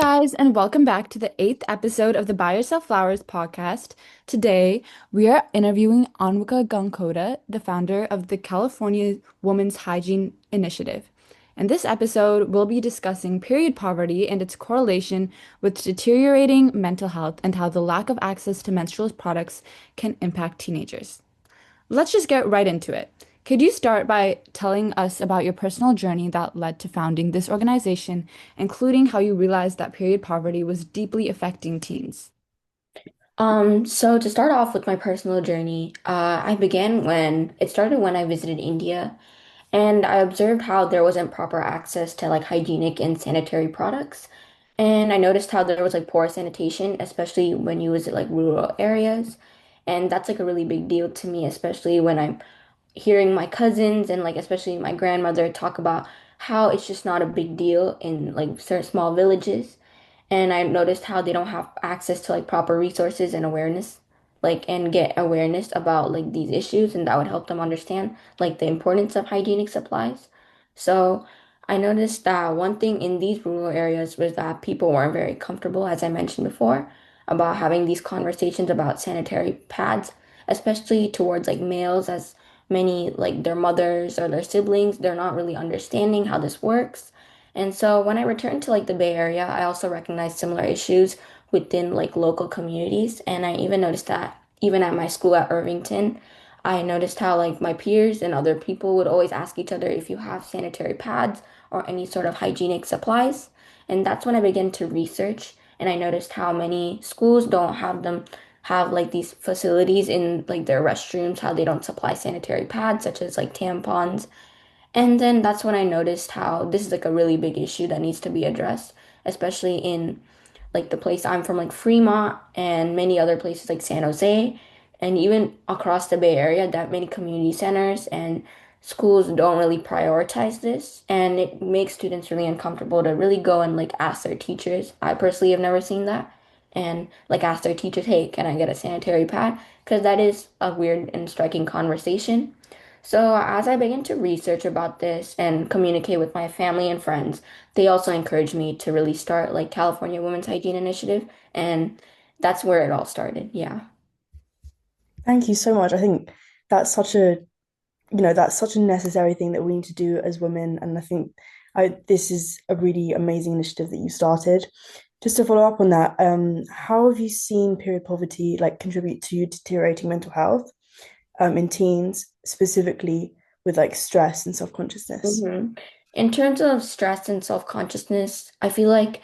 guys, and welcome back to the eighth episode of the Buy Yourself Flowers podcast. Today, we are interviewing Anwika Ghankota, the founder of the California Women's Hygiene Initiative. In this episode, we'll be discussing period poverty and its correlation with deteriorating mental health and how the lack of access to menstrual products can impact teenagers. Let's just get right into it. Could you start by telling us about your personal journey that led to founding this organization, including how you realized that period poverty was deeply affecting teens? So to start off with my personal journey, I began when it started when I visited India, and I observed how there wasn't proper access to like hygienic and sanitary products. And I noticed how there was like poor sanitation, especially when you visit like rural areas. And that's like a really big deal to me, especially when I'm hearing my cousins and like especially my grandmother talk about how it's just not a big deal in like certain small villages. And I noticed how they don't have access to like proper resources and awareness, like and get awareness about like these issues, and that would help them understand like the importance of hygienic supplies. So I noticed that one thing in these rural areas was that people weren't very comfortable, as I mentioned before, about having these conversations about sanitary pads, especially towards like males, as many like their mothers or their siblings, they're not really understanding how this works. And so when I returned to like the Bay Area, I also recognized similar issues within like local communities. And I even noticed that even at my school at Irvington, I noticed how like my peers and other people would always ask each other if you have sanitary pads or any sort of hygienic supplies. And that's when I began to research, and I noticed how many schools don't have like these facilities in like their restrooms, how they don't supply sanitary pads such as like tampons, and then that's when I noticed how this is like a really big issue that needs to be addressed, especially in like the place I'm from, like Fremont, and many other places like San Jose, and even across the Bay Area, that many community centers and schools don't really prioritize this, and it makes students really uncomfortable to really go and like ask their teachers. I personally have never seen that. And like ask their teachers, hey, can I get a sanitary pad? Because that is a weird and striking conversation. So, as I began to research about this and communicate with my family and friends, they also encouraged me to really start like California Women's Hygiene Initiative, and that's where it all started. Yeah. Thank you so much. I think that's such a, that's such a necessary thing that we need to do as women. And I think this is a really amazing initiative that you started. Just to follow up on that, how have you seen period poverty like contribute to deteriorating mental health, in teens, specifically with like stress and self-consciousness? hmm In terms of stress and self-consciousness, I feel like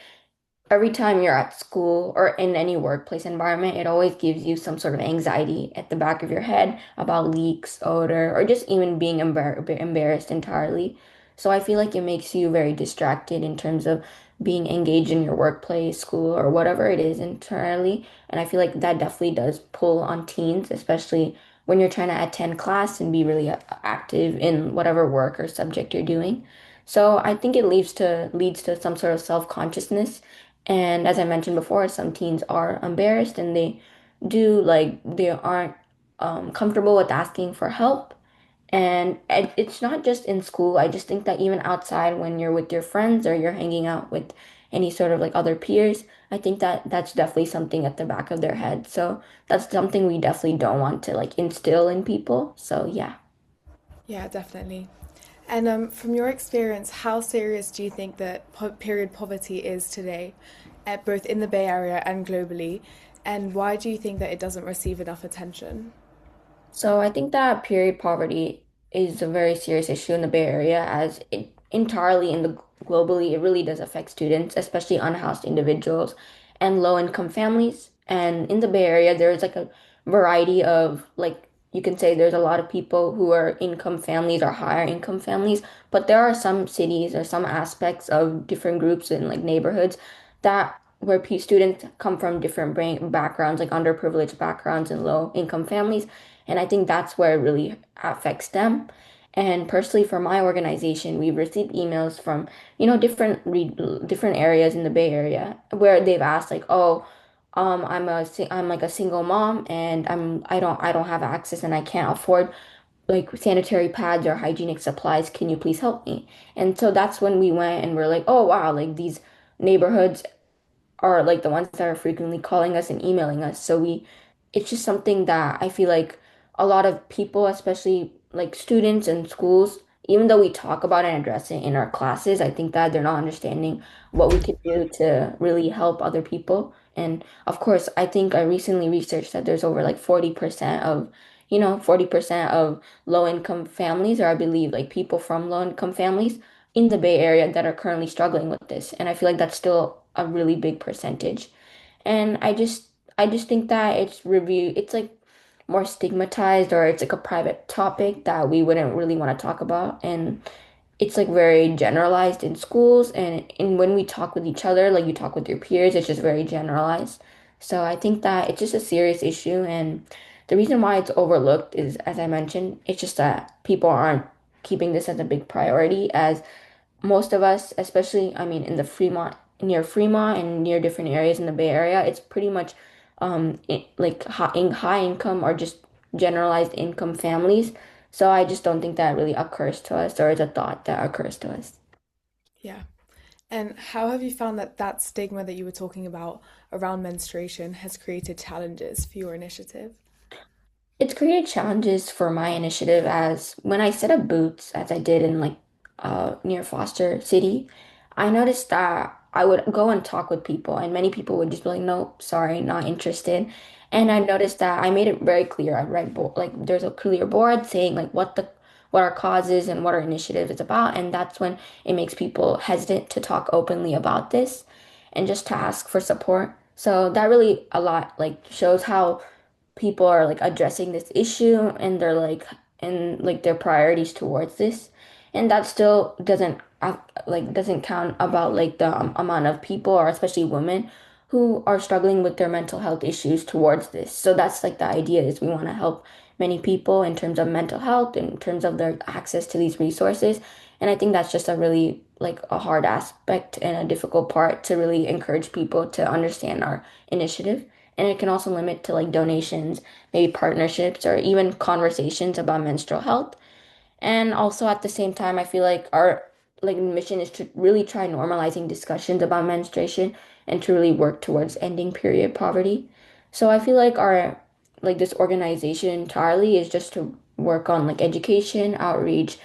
every time you're at school or in any workplace environment, it always gives you some sort of anxiety at the back of your head about leaks, odor, or just even being embarrassed entirely. So I feel like it makes you very distracted in terms of being engaged in your workplace, school, or whatever it is entirely. And I feel like that definitely does pull on teens, especially when you're trying to attend class and be really active in whatever work or subject you're doing. So I think it leads to some sort of self-consciousness, and as I mentioned before, some teens are embarrassed and they do like they aren't comfortable with asking for help. And it's not just in school. I just think that even outside when you're with your friends or you're hanging out with any sort of like other peers, I think that that's definitely something at the back of their head. So that's something we definitely don't want to like instill in people. So yeah. Yeah, definitely. And from your experience, how serious do you think that period poverty is today, both in the Bay Area and globally? And why do you think that it doesn't receive enough attention? So I think that period poverty is a very serious issue in the Bay Area, as it entirely in the globally it really does affect students, especially unhoused individuals and low income families. And in the Bay Area, there's like a variety of like you can say there's a lot of people who are income families or higher income families, but there are some cities or some aspects of different groups and like neighborhoods that where students come from different brain backgrounds, like underprivileged backgrounds and low income families, and I think that's where it really affects them. And personally, for my organization, we've received emails from, different areas in the Bay Area where they've asked like, oh, I'm like a single mom and I don't have access and I can't afford like sanitary pads or hygienic supplies. Can you please help me? And so that's when we went and we're like, oh wow, like these neighborhoods are like the ones that are frequently calling us and emailing us. It's just something that I feel like a lot of people, especially like students and schools, even though we talk about and address it in our classes, I think that they're not understanding what we could do to really help other people. And of course, I think I recently researched that there's over like 40% of, 40% of low income families, or I believe like people from low income families in the Bay Area that are currently struggling with this. And I feel like that's still a really big percentage. And I just think that it's like more stigmatized, or it's like a private topic that we wouldn't really want to talk about. And it's like very generalized in schools, and when we talk with each other, like you talk with your peers, it's just very generalized. So I think that it's just a serious issue, and the reason why it's overlooked is, as I mentioned, it's just that people aren't keeping this as a big priority, as most of us, especially, I mean, in the near Fremont and near different areas in the Bay Area, it's pretty much like high income or just generalized income families. So I just don't think that really occurs to us, or is a thought that occurs to us. Yeah. And how have you found that that stigma that you were talking about around menstruation has created challenges for your initiative? It's created challenges for my initiative, as when I set up booths, as I did in like near Foster City, I noticed that I would go and talk with people, and many people would just be like, "Nope, sorry, not interested." And I noticed that I made it very clear. I write bo like there's a clear board saying like what our cause is and what our initiative is about, and that's when it makes people hesitant to talk openly about this and just to ask for support. So that really a lot like shows how people are like addressing this issue, and their priorities towards this. And that still doesn't count about like the amount of people, or especially women, who are struggling with their mental health issues towards this. So that's like the idea, is we want to help many people in terms of mental health, in terms of their access to these resources. And I think that's just a really like a hard aspect and a difficult part to really encourage people to understand our initiative. And it can also limit to like donations, maybe partnerships, or even conversations about menstrual health. And also at the same time, I feel like our like mission is to really try normalizing discussions about menstruation and to really work towards ending period poverty. So I feel like our like this organization entirely is just to work on like education, outreach,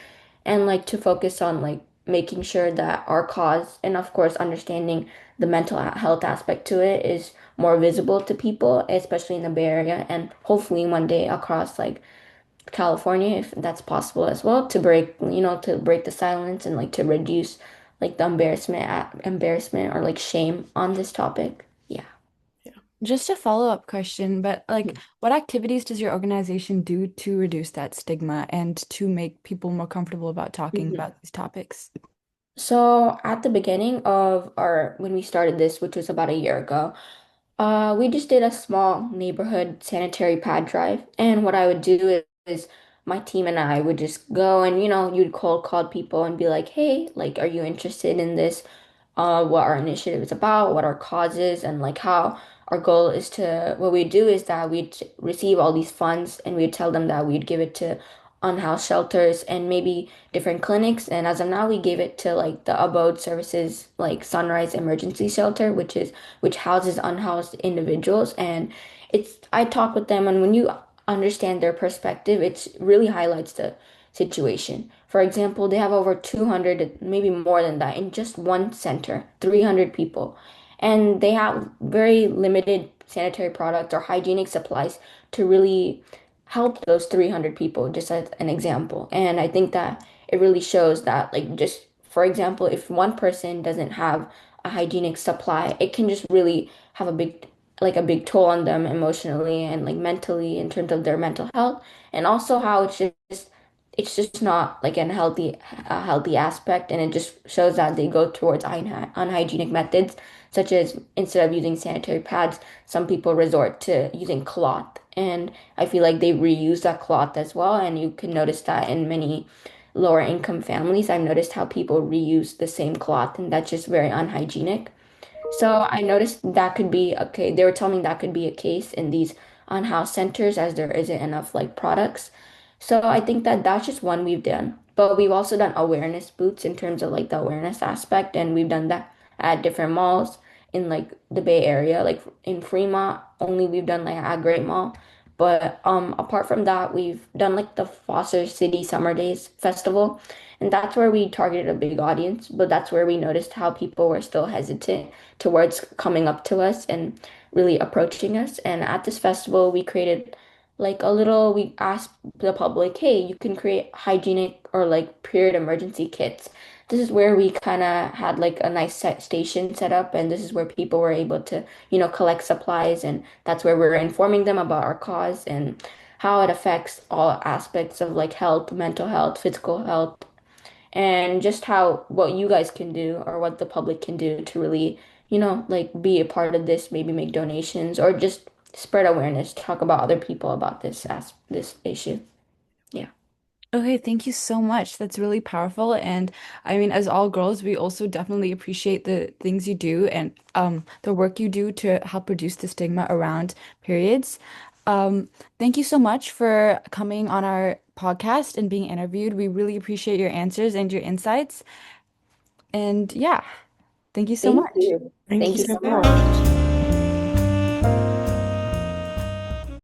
and like to focus on like making sure that our cause, and of course understanding the mental health aspect to it, is more visible to people, especially in the Bay Area, and hopefully one day across like California, if that's possible as well, to break the silence and like to reduce like the embarrassment or like shame on this topic. Yeah. Yeah. Just a follow-up question, but like what activities does your organization do to reduce that stigma and to make people more comfortable about talking Mhm. about these topics? So at the beginning of our when we started this, which was about a year ago, we just did a small neighborhood sanitary pad drive. And what I would do is my team and I would just go, and you'd call people and be like, "Hey, like, are you interested in this? What our initiative is about, what our cause is, and like how our goal is to, what we do is that we'd receive all these funds, and we'd tell them that we'd give it to unhoused shelters and maybe different clinics. And as of now, we gave it to like the Abode Services, like Sunrise Emergency Shelter, which houses unhoused individuals. And I talk with them, and when you understand their perspective, it really highlights the situation. For example, they have over 200, maybe more than that, in just one center, 300 people. And they have very limited sanitary products or hygienic supplies to really help those 300 people, just as an example. And I think that it really shows that, like, just for example, if one person doesn't have a hygienic supply, it can just really have a big toll on them emotionally and like mentally in terms of their mental health. And also how it's just not like a healthy aspect, and it just shows that they go towards unhygienic methods, such as instead of using sanitary pads, some people resort to using cloth. And I feel like they reuse that cloth as well, and you can notice that in many lower income families. I've noticed how people reuse the same cloth, and that's just very unhygienic. So I noticed that could be okay. They were telling me that could be a case in these on-house centers, as there isn't enough like products. So I think that that's just one we've done. But we've also done awareness booths in terms of like the awareness aspect, and we've done that at different malls. in like the Bay Area. Like in Fremont, only we've done like at Great Mall. But apart from that, we've done like the Foster City Summer Days Festival. And that's where we targeted a big audience, but that's where we noticed how people were still hesitant towards coming up to us and really approaching us. And at this festival, we created we asked the public, hey, you can create hygienic or like period emergency kits. This is where we kind of had like a nice set station set up, and this is where people were able to, collect supplies, and that's where we're informing them about our cause and how it affects all aspects of like health, mental health, physical health, and just how what you guys can do or what the public can do to really, like be a part of this, maybe make donations or just spread awareness, talk about other people about this issue. Yeah. Okay, thank you so much. That's really powerful. And I mean, as all girls, we also definitely appreciate the things you do and the work you do to help reduce the stigma around periods. Thank you so much for coming on our podcast and being interviewed. We really appreciate your answers and your insights. And yeah, thank you so Thank much. you. Thank Thank you you so so much. much.